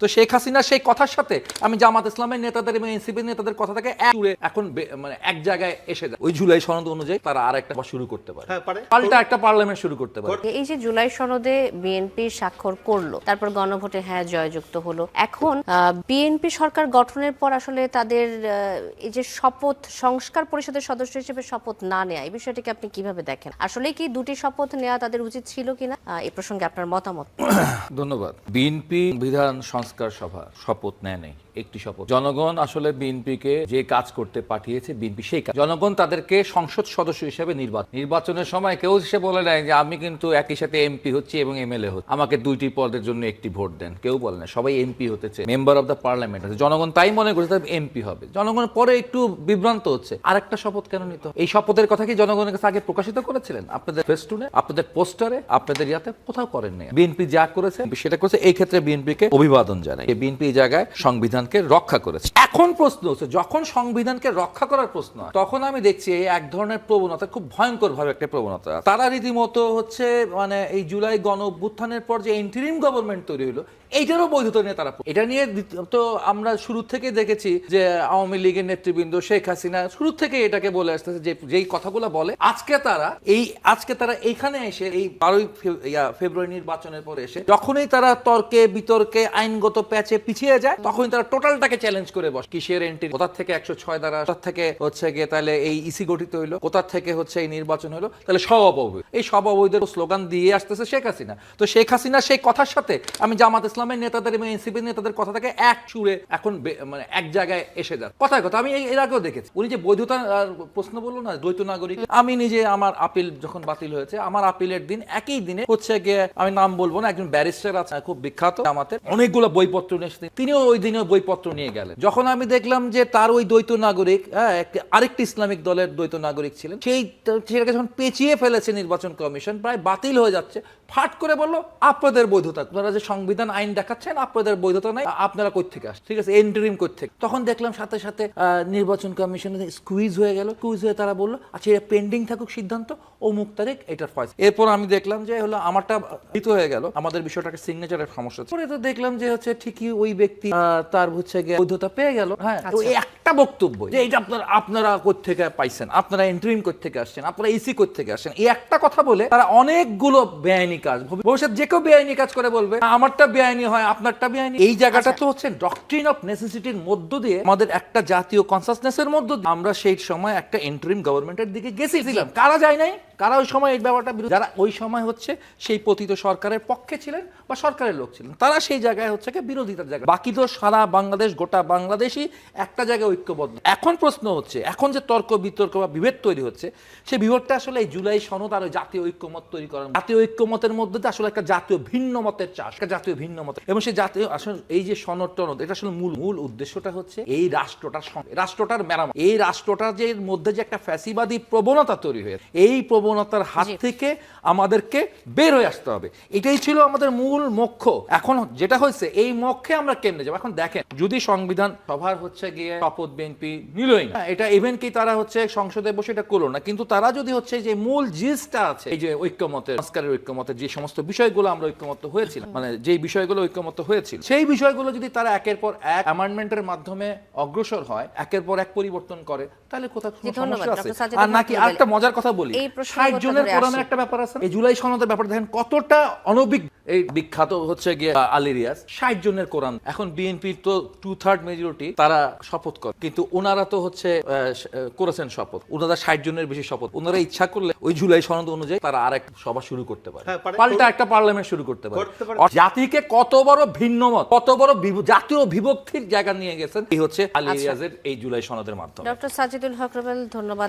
তো শেখ হাসিনা সেই কথার সাথে আমি জামাত ইসলামের নেতাদের এবং এনসিপি নেতাদের কথা থেকে এখন মানে এক জায়গায় এসে যায়। ওই জুলাই সনদ অনুযায়ী তারা আরেকটা শুরু করতে পারে, পাল্টা একটা পার্লামেন্ট শুরু করতে পারে। এই যে জুলাই সনদে বিএনপি স্বাক্ষর করলো, তারপর গণভোটে হ্যাঁ জয়যুক্ত হলো, এখন বিএনপি সরকার গঠনের পর আসলে তাদের এই যে শপথ, সংস্কার পরিষদের সদস্য হিসেবে শপথ না নেয়া, এই বিষয়টিকে আপনি কিভাবে দেখেন? আসলে কি দুটি শপথ নেওয়া তাদের উচিত ছিল কিনা, এই প্রসঙ্গে আপনার মতামত? ধন্যবাদ। বিএনপি বিধান সংস্কার সভা শপথ নেয় নাই, একটি শপথ। জনগণ আসলে বিএনপিকে যে কাজ করতে পাঠিয়েছে, বিএনপি সেই কাজ। জনগণ তাদেরকে সংসদ সদস্য হিসেবে নির্বাচনের সময় কেউ এসে বলে নাই যে আমি কিন্তু একই সাথে এমপি হচ্ছি এবং এমএলএ হচ্ছি, আমাকে দুইটি পদের জন্য একটি ভোট দেন। কেউ বলে না, সবাই এমপি হতেছে, মেম্বার অফ দ্য পার্লামেন্ট আছে। জনগণ তাই মনে করছে এমপি হবে। জনগণ পরে একটু বিভ্রান্ত হচ্ছে, আরেকটা শপথ কেন নিত? এই শপথের কথা কি জনগণের কাছে আগে প্রকাশিত করেছিলেন? আপনাদের ফেস্টুনে, আপনাদের পোস্টারে, আপনাদের ইয়াতে কোথাও করেন নাই। বিএনপি যা করেছে সেটা করেছে। এই ক্ষেত্রে বিএনপিকে অভিবাদন জানাই। বিএনপি এই জায়গায় সংবিধানকে রক্ষা করেছে। এখন প্রশ্ন হচ্ছে, যখন সংবিধানকে রক্ষা করার প্রশ্ন হয়, তখন আমি দেখছি এই এক ধরনের প্রবণতা, খুব ভয়ঙ্কর ভাবে একটা প্রবণতা। তারা রীতিমতো হচ্ছে মানে এই জুলাই গণ অভ্যুত্থানের পর যে ইন্টারিম গভর্নমেন্ট তৈরি হলো, এইটারও বৈধতা নিয়ে তারা, এটা নিয়ে তো আমরা শুরু থেকে দেখেছি যে আওয়ামী লীগের নেতৃবৃন্দ, শেখ হাসিনা শুরু থেকে এটাকে বলে আসতেছে যে যেই কথাগুলো বলে, আজকে তারা এইখানে এসে এই 12 ফেব্রুয়ারি নির্বাচনের পরে এসে যখনই তারা তর্কে বিতর্কে আইনগত প্যাচে পিছিয়ে যায়, তখনই তারা টোটালটাকে চ্যালেঞ্জ করে বসে। কিসের এন্ট্রি, কোথা থেকে 106 দ্বারা, কোথা থেকে হচ্ছে গিয়ে তাহলে এই ইসি গঠিত হইলো, কোথা থেকে হচ্ছে এই নির্বাচন হলো, তাহলে সব অবৈধ। এই সব অবৈধের স্লোগান দিয়ে আসতেছে শেখ হাসিনা। তো শেখ হাসিনা সেই কথার সাথে আমি জামাত ইসলামের নেতাদের এবং এনসিপি নেতাদের কথা থেকে এক সুরে এখন মানে এক জায়গায় এসে যায়। কথায় কথা আমি এর আগেও দেখেছি, উনি যে বৈধতা প্রশ্ন বললো না, দ্বৈত নাগরিক, আমি নিজে আমার আপিল যখন বাতিল হয়েছে, আমার আপিলের দিন একই দিনে হচ্ছে গিয়ে, আমি নাম বলবো না, একজন ব্যারিস্টার আছে খুব বিখ্যাত আমাদের, অনেকগুলো বইপত্র নিয়ে এসেছেন, তিনিও ওই দিনে বইপত্র নিয়ে গেলেন। যখন আমি দেখলাম যে তার ওই দ্বৈত নাগরিক আরেকটি ইসলামিক দলের দ্বৈত নাগরিক ছিলেন, সেটাকে যখন পেঁচিয়ে ফেলেছে নির্বাচন কমিশন, প্রায় বাতিল হয়ে যাচ্ছে, ফাট করে বললো আপনাদের বৈধতা, আপনারা যে সংবিধান আইন দেখাচ্ছেন আপনাদের বৈধতা নাই, আপনারা কই থেকে আসছেন, ঠিক আছে, ইন্টারিম কই থেকে। তখন দেখলাম সাথে সাথে নির্বাচন কমিশনে স্কুইজ হয়ে গেল। স্কুইজ হয়ে তারা বললো আচ্ছা এটা পেন্ডিং থাকুক সিদ্ধান্ত, অমুক তারিখ এটার ফয়সালা। এরপর আমি দেখলাম যে হলো আমারটা হিত হয়ে গেল, আমাদের বিষয়টাকে সিগনেচারের সমস্যা। পরে তো দেখলাম যে হচ্ছে ঠিকই ওই ব্যক্তি তার হচ্ছে গিয়ে বৈধতা পেয়ে গেল। হ্যাঁ, ওই একটা বক্তব্য যে এটা আপনারা কই থেকে পাইছেন, আপনারা ইন্টারিম কই থেকে আসছেন, আপনারা ইসি কই থেকে আসছেন, এই একটা কথা বলে তারা অনেকগুলো বেআইনি কাজ, ভবিষ্যৎ যে কেউ বেআইনি কাজ করে বলবে আমারটা বেআইনি হয়, আপনারটা বেআইনি। এই জায়গাটা তো হচ্ছে ডক্ট্রিন অফ নেসেসিটির মধ্য দিয়ে, আমাদের একটা জাতীয় কনসাসনেসের মধ্য দিয়ে আমরা সেই সময় একটা ইন্টারিম গভর্নমেন্টের দিকে গেছিলাম। কারা যায় নাই, কারা ওই সময় এই ব্যাপারটা, যারা ওই সময় হচ্ছে সেই পতিত সরকারের পক্ষে ছিলেন বা সরকারের লোক ছিলেন, তারা সেই জায়গায় হচ্ছে কি বিরোধিতার জায়গা। বাকি তো সারা বাংলাদেশ, গোটা বাংলাদেশই একটা জায়গায় ঐক্যবদ্ধ। এখন প্রশ্ন হচ্ছে, এখন যে তর্ক বিতর্ক বা বিভেদ তৈরি হচ্ছে, সেই বিভেদটা আসলে এই জুলাই সনদ আর ওই জাতীয় ঐক্যমত তৈরি করার, জাতীয় ঐক্যমতের মধ্যে আসলে একটা জাতীয় ভিন্ন মতের চাষ, একটা জাতীয় ভিন্ন মত, এবং সেই জাতীয় আসলে এই যে সনদ টনদ, এটা আসলে মূল উদ্দেশ্যটা হচ্ছে এই রাষ্ট্রটার মেরামত। এই রাষ্ট্রটার যে মধ্যে যে একটা ফ্যাসিবাদী প্রবণতা তৈরি হয়েছে, এই প্রবণতার হাত থেকে আমাদেরকে বের হয়ে আসতে হবে। এটাই ছিল আমাদের মূল লক্ষ্য। এখন যেটা হয়েছে, এই লক্ষ্যে আমরা কেমনে যাবো? এখন দেখেন, যদি সংবিধান সভার হচ্ছে গিয়ে শপথ বিএনপি নিলই না, এটা ইভেন কি তারা হচ্ছে সংসদে বসে এটা করলো না, কিন্তু তারা যদি হচ্ছে যে মূল জিনিসটা আছে, এই যে ঐক্যমতের, সংস্কারের ঐক্যমতের যে সমস্ত বিষয়গুলো আমরা ঐক্যমত হয়েছিলাম, মানে যে বিষয়গুলো ঐক্যমত হয়েছিল, সেই বিষয়গুলো যদি তারা একের পর এক অ্যামেন্ডমেন্টের মাধ্যমে অগ্রসর হয়, একের পর এক পরিবর্তন করে, তাহলে কোথাও সমস্যা আছে? আর নাকি আরেকটা মজার কথা বলি, 60 জনের কোরআনের একটা ব্যাপার আছে, এই জুলাই সনদের ব্যাপার দেখেন কতটা অনভিজ্ঞ। এই বিখ্যাত হচ্ছে গিয়ে আলিরিয়াস, 60 জনের কোরআন। এখন বিএনপি তো 2/3 মেজরিটি, তারা শপথ করে, কিন্তু ওনারা তো হচ্ছে করেছেন শপথ, ওনারা 60 জনের বেশি শপথ। ওনারা ইচ্ছা করলে ওই জুলাই সনদ অনুযায়ী তারা আরেক সভা শুরু করতে পারে, পাল্টা একটা পার্লামেন্ট শুরু করতে পারে। জাতিকে কত বড় ভিন্নমত, কত বড় জাতীয় বিভক্তির জায়গা নিয়ে গেছেন এই হচ্ছে আলিরিয়াজের এই জুলাই সনদের মাধ্যমে। ডক্টর সাজিদুল হক রুবেল, ধন্যবাদ